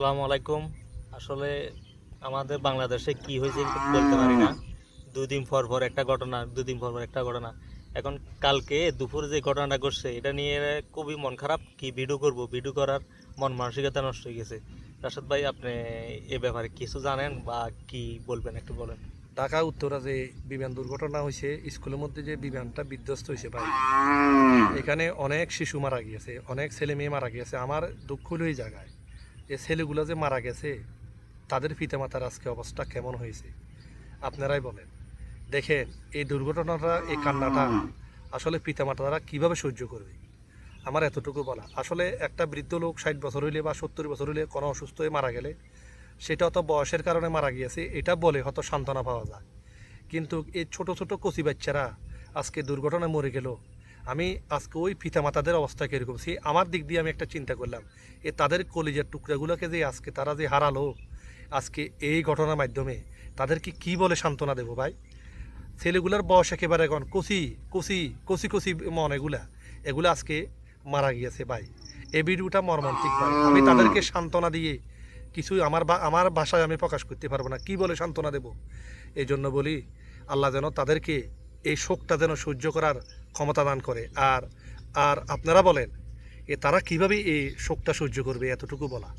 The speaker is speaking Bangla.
আসসালামু আলাইকুম। আসলে আমাদের বাংলাদেশে কি হয়েছে বলতে পারি না। দুদিন পর পর একটা ঘটনা, দুদিন পর পর একটা ঘটনা। এখন কালকে দুপুরে যে ঘটনাটা ঘটছে এটা নিয়ে খুবই মন খারাপ। কি ভিডিও করব, ভিডিও করার মন মানসিকতা নষ্ট হয়ে গেছে। রাশাদ ভাই, আপনি এ ব্যাপারে কিছু জানেন বা কি বলবেন একটু বলেন। ঢাকা উত্তরা যে বিমান দুর্ঘটনা হয়েছে, স্কুলের মধ্যে যে বিমানটা বিধ্বস্ত হয়েছে ভাই, এখানে অনেক শিশু মারা গিয়েছে, অনেক ছেলে মেয়ে মারা গিয়েছে। আমার দুঃখ হলো এই জায়গায় যে ছেলেগুলো যে মারা গেছে, তাদের পিতামাতার আজকে অবস্থা কেমন হয়েছে আপনারাই বলেন। দেখেন, এই দুর্ঘটনাটা, এই কান্নাটা আসলে পিতামাতারা কিভাবে সহ্য করবে। আমার এতটুকু বলা, আসলে একটা বৃদ্ধ লোক 60 বছর হইলে বা 70 বছর হইলে কোনো অসুস্থ হয়ে মারা গেলে সেটা অত বয়সের কারণে মারা গিয়েছে এটা বলে হয়তো সান্ত্বনা পাওয়া যায়, কিন্তু এই ছোট ছোট কচি বাচ্চারা আজকে দুর্ঘটনায় মরে গেল। আমি আজকে ওই পিতামাতাদের অবস্থা কীরকম, সে আমার দিক দিয়ে আমি একটা চিন্তা করলাম, তাদের কলিজার টুকরাগুলোকে যে আজকে তারা যে হারালো আজকে এই ঘটনার মাধ্যমে, তাদেরকে কি বলে সান্ত্বনা দেবো ভাই। ছেলেগুলার বয়স একেবারে এখন কচি কচি কচি কচি মন, এগুলো আজকে মারা গিয়েছে ভাই। এই ভিডিওটা মর্মান্তিক ভাই। আমি তাদেরকে সান্ত্বনা দিয়ে কিছু আমার ভাষায় আমি প্রকাশ করতে পারবো না, কি বলে সান্ত্বনা দেব। এই জন্য বলি, আল্লাহ যেন তাদেরকে এই শোকটা যেন সহ্য করার ক্ষমতা দান করে। আর আর আপনারা বলেন, তারা কিভাবে এই শোকটা সহ্য করবে, এতটুকু বলা।